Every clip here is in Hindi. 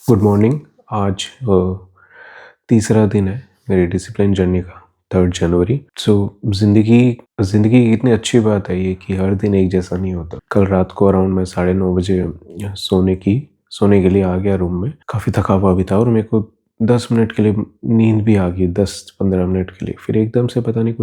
Good morning. आज तीसरा दिन है मेरी डिसिप्लिन जर्नी का, 3 जनवरी। ज़िंदगी ज़िंदगी की इतनी अच्छी बात है ये कि हर दिन एक जैसा नहीं होता। कल रात को अराउंड मैं 9:30 बजे सोने के लिए आ गया रूम में। काफ़ी थका हुआ भी था और मेरे को 10 मिनट के लिए नींद भी आ गई, 10-15 मिनट के लिए। फिर एकदम से पता नहीं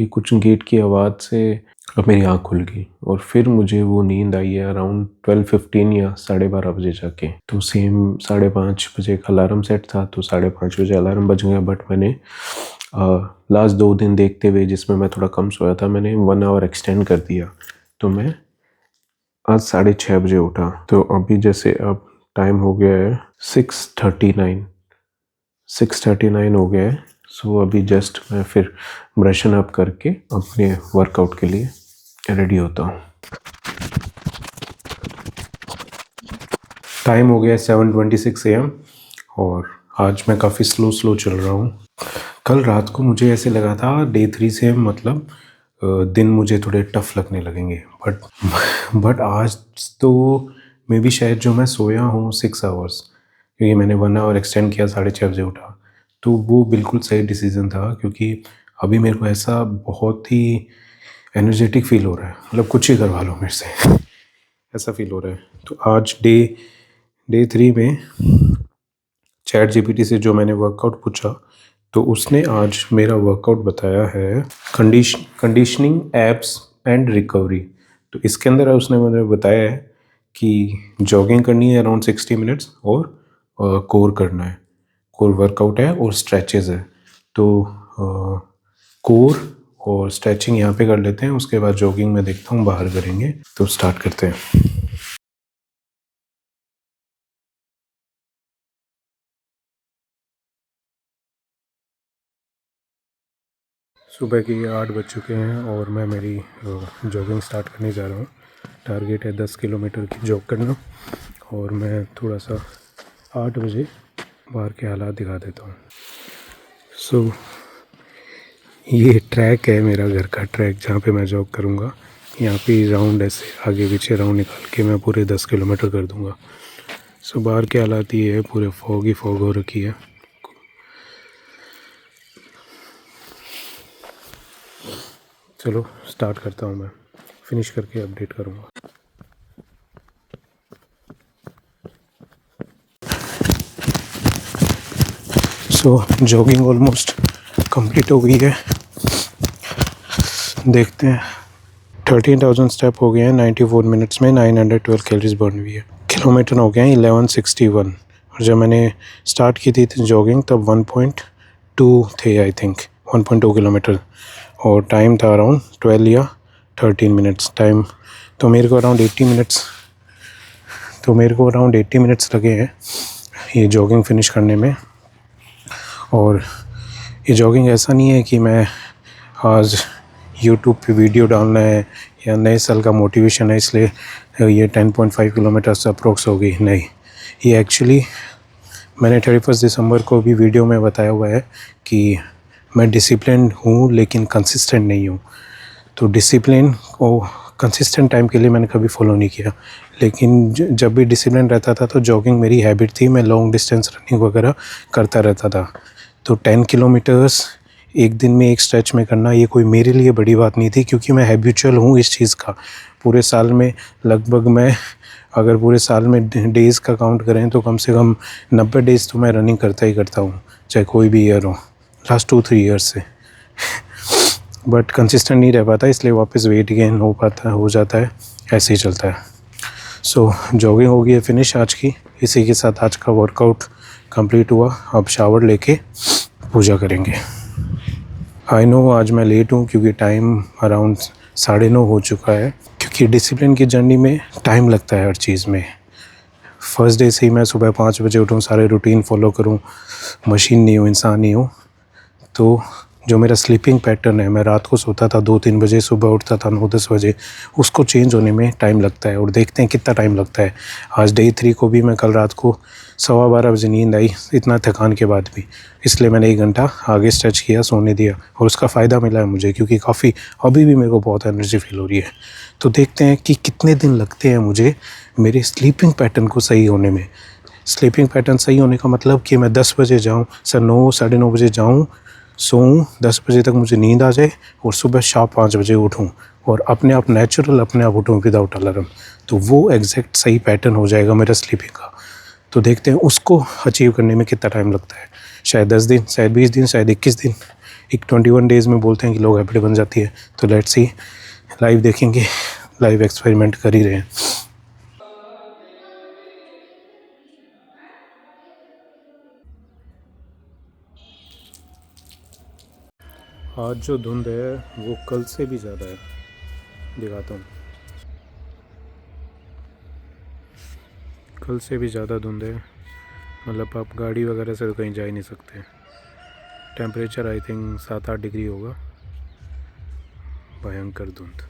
कुछ गेट की आवाज़ से अब मेरी आँख खुल गई और फिर मुझे वो नींद आई है अराउंड 12:15 या 12:30 बजे जाके। तो सेम 5:30 बजे का अलार्म सेट था, तो 5:30 बजे अलार्म बज गया। बट मैंने लास्ट 2 दिन देखते हुए, जिसमें मैं थोड़ा कम सोया था, मैंने 1 आवर एक्सटेंड कर दिया। तो मैं आज 6:30 बजे उठा। तो अभी जैसे अब टाइम हो गया है 6:39 हो गया है। सो अभी जस्ट मैं फिर ब्रशन अप करके अपने वर्कआउट के लिए रेडी होता हूँ। टाइम हो गया 7:26 AM और आज मैं काफ़ी स्लो चल रहा हूँ। कल रात को मुझे ऐसे लगा था डे 3 से मतलब दिन मुझे थोड़े टफ लगने लगेंगे, बट आज तो मे बी शायद जो मैं सोया हूँ 6 आवर्स, क्योंकि मैंने 1 आवर एक्सटेंड किया, 6:30 बजे उठा, तो वो बिल्कुल सही डिसीज़न था। क्योंकि अभी मेरे को ऐसा बहुत ही एनर्जेटिक फील हो रहा है, मतलब कुछ ही करवा लो मेरे से ऐसा फील हो रहा है। तो आज डे 3 में ChatGPT से जो मैंने वर्कआउट पूछा, तो उसने आज मेरा वर्कआउट बताया है कंडीशनिंग एब्स एंड रिकवरी। तो इसके अंदर उसने मुझे बताया है कि जॉगिंग करनी है अराउंड 60 मिनट्स और कोर करना है। कोर वर्कआउट है और स्ट्रेचेस है। तो कोर और स्ट्रेचिंग यहाँ पे कर लेते हैं, उसके बाद जॉगिंग में देखता हूँ बाहर करेंगे। तो स्टार्ट करते हैं। सुबह के 8 बज चुके हैं और मैं मेरी जॉगिंग स्टार्ट करने जा रहा हूँ। टारगेट है 10 किलोमीटर की जॉग करना और मैं थोड़ा सा 8 बजे बाहर के हालात दिखा देता हूँ। ये ट्रैक है, मेरा घर का ट्रैक, जहाँ पे मैं जॉग करूँगा। यहाँ पे राउंड ऐसे आगे पीछे राउंड निकाल के मैं पूरे 10 किलोमीटर कर दूँगा। बाहर के हालात ये है, पूरे फॉग हो रखी है। चलो स्टार्ट करता हूँ, मैं फिनिश करके अपडेट करूँगा। जॉगिंग ऑलमोस्ट कंप्लीट हो गई है। देखते हैं, 13,000 स्टेप हो गए हैं 94 मिनट्स में। 912 कैलोरीज बर्न हुई है। किलोमीटर हो गए हैं 1161 और जब मैंने स्टार्ट की थी जॉगिंग तब 1.2 थे, आई थिंक 1.2 किलोमीटर, और टाइम था अराउंड 12 या 13 मिनट्स टाइम। तो मेरे को अराउंड 80 मिनट्स लगे हैं ये जॉगिंग फिनिश करने में। और ये जॉगिंग ऐसा नहीं है कि मैं आज यूट्यूब पे वीडियो डालना है या नए साल का मोटिवेशन है इसलिए ये 10.5 किलोमीटर अप्रोक्स हो गई। नहीं, ये एक्चुअली मैंने 31 दिसंबर को भी वीडियो में बताया हुआ है कि मैं डिसिप्लिन हूँ लेकिन कंसिस्टेंट नहीं हूँ। तो डिसिप्लिन को कंसिस्टेंट टाइम के लिए मैंने कभी फॉलो नहीं किया, लेकिन जब भी डिसिप्लिन रहता था तो जॉगिंग मेरी हैबिट थी। मैं लॉन्ग डिस्टेंस रनिंग वगैरह करता रहता था। तो 10 किलोमीटर्स एक दिन में एक स्ट्रेच में करना ये कोई मेरे लिए बड़ी बात नहीं थी, क्योंकि मैं हैबिचुअल हूँ इस चीज़ का। पूरे साल में लगभग मैं अगर पूरे साल में डेज़ का काउंट करें तो कम से कम 90 डेज़ तो मैं रनिंग करता ही करता हूँ, चाहे कोई भी ईयर हो, लास्ट 2-3 ईयर्स से। बट कंसिस्टेंट नहीं रह पाता, इसलिए वापस वेट गेन हो जाता है, ऐसे ही चलता है। जॉगिंग हो गई है फिनिश आज की। इसी के साथ आज का वर्कआउट कंप्लीट हुआ। अब शावर लेके पूजा करेंगे। आई नो आज मैं लेट हूँ क्योंकि टाइम अराउंड 9:30 हो चुका है, क्योंकि डिसिप्लिन की जर्नी में टाइम लगता है हर चीज़ में। फर्स्ट डे से ही मैं सुबह 5 बजे उठूँ, सारे रूटीन फॉलो करूँ, मशीन नहीं हूँ, इंसान नहीं हूँ, तो जो मेरा स्लीपिंग पैटर्न है, मैं रात को सोता था 2-3 बजे, सुबह उठता था 9-10 बजे, उसको चेंज होने में टाइम लगता है। और देखते हैं कितना टाइम लगता है। आज डे 3 को भी मैं कल रात को 12:15 बजे नींद आई, इतना थकान के बाद भी, इसलिए मैंने 1 घंटा आगे स्ट्रेच किया, सोने दिया, और उसका फ़ायदा मिला है मुझे, क्योंकि काफ़ी अभी भी मेरे को बहुत एनर्जी फील हो रही है। तो देखते हैं कि कितने दिन लगते हैं मुझे मेरे स्लीपिंग पैटर्न को सही होने में। स्लीपिंग पैटर्न सही होने का मतलब कि मैं 10 बजे जाऊँ, 9 साढ़े 9 बजे जाऊँ, सोऊं, 10 बजे तक मुझे नींद आ जाए, और सुबह शार्प 5 बजे उठूं, और अपने आप नेचुरल अपने आप उठूं विदाउट अलार्म। तो वो एग्जैक्ट सही पैटर्न हो जाएगा मेरा स्लीपिंग का। तो देखते हैं उसको अचीव करने में कितना टाइम लगता है। शायद 10 दिन, शायद 20 दिन, शायद 21 दिन। एक 21 डेज़ में बोलते हैं कि लोग हैबिट बन जाती है। तो लेट्स सी, लाइव देखेंगे, लाइव एक्सपेरिमेंट कर ही रहे हैं। आज जो धुंध है वो कल से भी ज़्यादा है, दिखाता हूँ। कल से भी ज़्यादा धुंध है, मतलब आप गाड़ी वगैरह से तो कहीं जा ही नहीं सकते। टेम्परेचर आई थिंक 7-8 डिग्री होगा, भयंकर धुंध।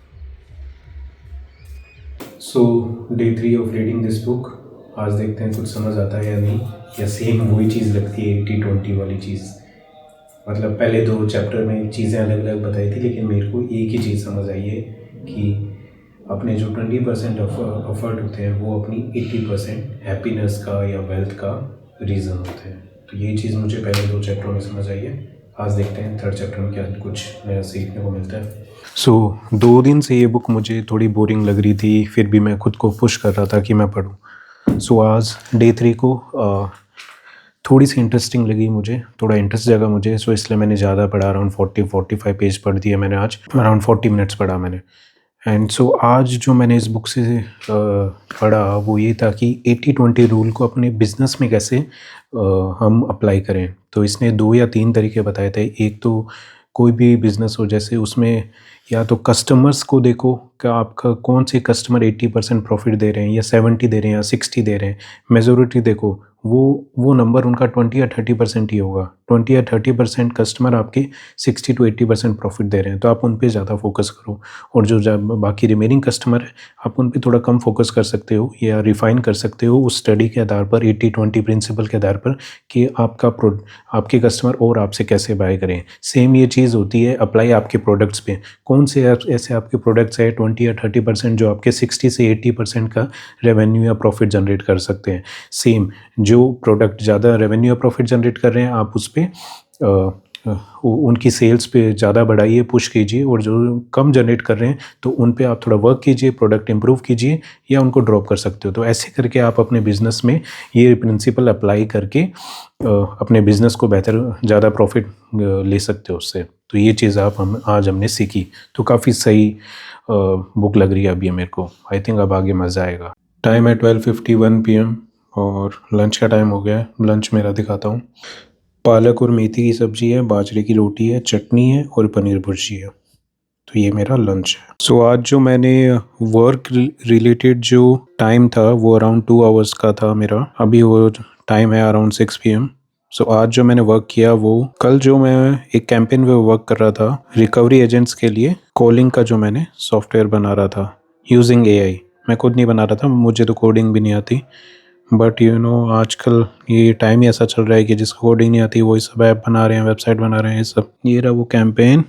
So day 3 of reading this book. आज देखते हैं कुछ समझ आता है या नहीं, या सेम वही चीज़ लगती है 80-20 वाली चीज़। मतलब पहले 2 चैप्टर में चीज़ें अलग अलग बताई थी, लेकिन मेरे को एक ही चीज़ समझ आई है कि अपने जो 20% एफर्ट होते हैं वो अपनी 80% हैप्पीनेस का या वेल्थ का रीज़न होते हैं। तो ये चीज़ मुझे पहले 2 चैप्टरों में समझ आई है। आज देखते हैं 3rd चैप्टर में क्या कुछ नया सीखने को मिलता है। 2 दिन से ये बुक मुझे थोड़ी बोरिंग लग रही थी, फिर भी मैं खुद को पुश कर रहा था कि मैं पढूं। आज डे 3 को थोड़ी सी इंटरेस्टिंग लगी मुझे, थोड़ा इंटरेस्ट जगा मुझे, इसलिए मैंने ज़्यादा पढ़ा, अराउंड 40-45 पेज पढ़ दिए मैंने आज, अराउंड 40 मिनट्स पढ़ा मैंने। एंड आज जो मैंने इस बुक से पढ़ा वो ये था कि 80-20 रूल को अपने बिजनेस में कैसे हम अप्लाई करें। तो इसने 2 या 3 तरीके बताए थे। एक तो कोई भी बिज़नेस हो, जैसे उसमें या तो कस्टमर्स को देखो कि आपका कौन से कस्टमर 80% प्रॉफिट दे रहे हैं, या 70 दे रहे हैं, या 60 दे रहे हैं। मेजोरिटी देखो, वो नंबर उनका 20 या 30% ही होगा। 20 या 30% कस्टमर आपके 60 to 80% प्रॉफिट दे रहे हैं, तो आप उन पे ज़्यादा फोकस करो। और जो बाकी रिमेनिंग कस्टमर है, आप उन पे थोड़ा कम फोकस कर सकते हो, या रिफाइन कर सकते हो उस स्टडी के आधार पर, 80-20 प्रिंसिपल के आधार पर, कि आपके कस्टमर और आपसे कैसे बाय करें। सेम ये चीज़ होती है अप्लाई आपके प्रोडक्ट्स पे। कौन से ऐसे आपके प्रोडक्ट्स है 20 या 30% जो आपके 60 से 80% का रेवेन्यू या प्रॉफिट जनरेट कर सकते हैं। सेम जो प्रोडक्ट ज़्यादा रेवेन्यू या प्रॉफिट जनरेट कर रहे हैं, आप उस पर उनकी सेल्स पे ज़्यादा बढ़ाइए, पुश कीजिए, और जो कम जनरेट कर रहे हैं तो उन पे आप थोड़ा वर्क कीजिए, प्रोडक्ट इंप्रूव कीजिए, या उनको ड्रॉप कर सकते हो। तो ऐसे करके आप अपने बिज़नेस में ये प्रिंसिपल अप्लाई करके अपने बिज़नेस को बेहतर, ज़्यादा प्रॉफिट ले सकते हो उससे। तो ये चीज़ आज हमने सीखी, तो काफ़ी सही बुक लग रही है अभी मेरे को। आई थिंक अब आगे मज़ा आएगा। टाइम है 12:51 PM, और लंच का टाइम हो गया है। लंच मेरा दिखाता हूँ। पालक और मेथी की सब्ज़ी है, बाजरे की रोटी है, चटनी है, और पनीर भुर्जी है। तो ये मेरा लंच है। आज जो मैंने वर्क रिलेटेड जो टाइम था वो अराउंड 2 आवर्स का था मेरा। अभी वो टाइम है अराउंड 6 PM। आज जो मैंने वर्क किया, वो कल जो मैं एक कैंपेन पे वर्क कर रहा था रिकवरी एजेंट्स के लिए, कॉलिंग का जो मैंने सॉफ्टवेयर बना रहा था यूजिंग AI। मैं खुद नहीं बना रहा था, मुझे तो कोडिंग भी नहीं आती, बट आजकल ये टाइम ही ऐसा चल रहा है कि जिसको कोडिंग नहीं आती वही सब ऐप बना रहे हैं, वेबसाइट बना रहे हैं, ये सब। ये रहा वो कैंपेन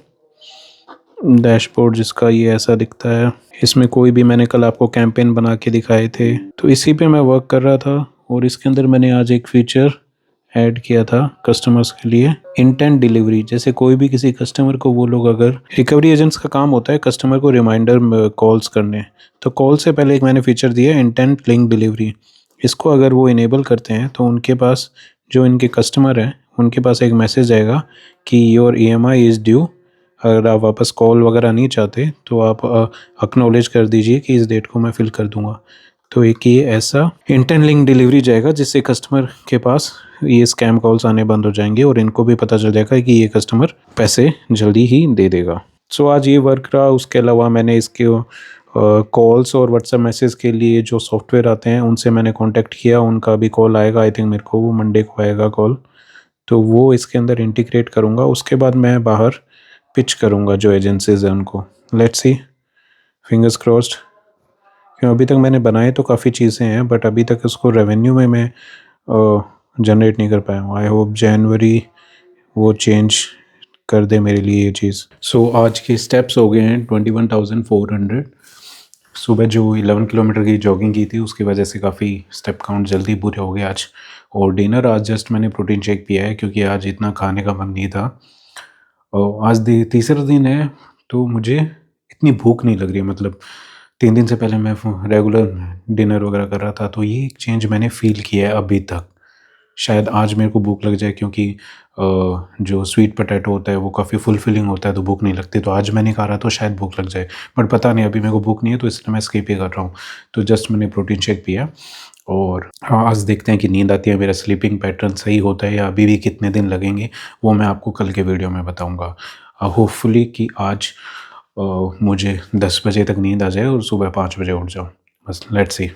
डैशबोर्ड, जिसका ये ऐसा दिखता है। इसमें कोई भी मैंने कल आपको कैंपेन बना के दिखाए थे, तो इसी पे मैं वर्क कर रहा था। और इसके अंदर मैंने आज एक फीचर ऐड किया था कस्टमर्स के लिए, इंटेंट डिलीवरी। जैसे कोई भी किसी कस्टमर को, वो लोग अगर, रिकवरी एजेंट्स का काम होता है कस्टमर को रिमाइंडर कॉल्स करने, तो कॉल से पहले एक मैंने फीचर दिया इंटेंट लिंक डिलीवरी। इसको अगर वो इनेबल करते हैं तो उनके पास, जो इनके कस्टमर हैं, उनके पास एक मैसेज आएगा कि योर EMI इज़ ड्यू। अगर आप वापस कॉल वगैरह नहीं चाहते तो आप एक्नॉलेज कर दीजिए कि इस डेट को मैं फिल कर दूंगा। तो एक ये ऐसा इंटेंट लिंक डिलीवरी जाएगा, जिससे कस्टमर के पास ये स्कैम कॉल्स आने बंद हो जाएंगे, और इनको भी पता चल जाएगा कि ये कस्टमर पैसे जल्दी ही दे देगा। आज ये वर्क रहा। उसके अलावा मैंने इसके कॉल्स और व्हाट्सएप मैसेज के लिए जो सॉफ्टवेयर आते हैं उनसे मैंने कांटेक्ट किया, उनका भी कॉल आएगा। आई थिंक मेरे को वो मंडे को आएगा कॉल। तो वो इसके अंदर इंटीग्रेट करूँगा, उसके बाद मैं बाहर पिच करूँगा जो एजेंसीज़ हैं उनको। Let's see, fingers crossed. क्यों अभी तक मैंने बनाए तो काफ़ी चीज़ें हैं, बट अभी तक उसको रेवेन्यू में मैं जनरेट नहीं कर पाया हूँ। आई होप जनवरी वो चेंज कर दे मेरे लिए ये चीज़। सो आज के स्टेप्स हो गए हैं 21,400। सुबह जो 11 किलोमीटर की जॉगिंग की थी उसकी वजह से काफ़ी स्टेप काउंट जल्दी पूरे हो गए आज। और डिनर आज जस्ट मैंने प्रोटीन शेक पिया है क्योंकि आज इतना खाने का मन नहीं था। और आज तीसरा दिन है तो मुझे इतनी भूख नहीं लग रही है। मतलब 3 दिन से पहले मैं रेगुलर डिनर वगैरह कर रहा था, तो ये एक चेंज मैंने फ़ील किया है अभी तक। शायद आज मेरे को भूख लग जाए क्योंकि जो स्वीट पोटैटो होता है वो काफ़ी फुलफिलिंग होता है, तो भूख नहीं लगती। तो आज मैं नहीं खा रहा तो शायद भूख लग जाए, बट पता नहीं, अभी मेरे को भूख नहीं है तो इसलिए मैं स्किप ही कर रहा हूँ। तो जस्ट मैंने प्रोटीन शेक पिया और हाँ, आज देखते हैं कि नींद आती है, मेरा स्लीपिंग पैटर्न सही होता है या अभी भी कितने दिन लगेंगे, वो मैं आपको कल के वीडियो में बताऊँगा। होपफुली कि आज मुझे 10 बजे तक नींद आ जाए और सुबह 5 बजे उठ जाऊँ। बस लेट्स सी।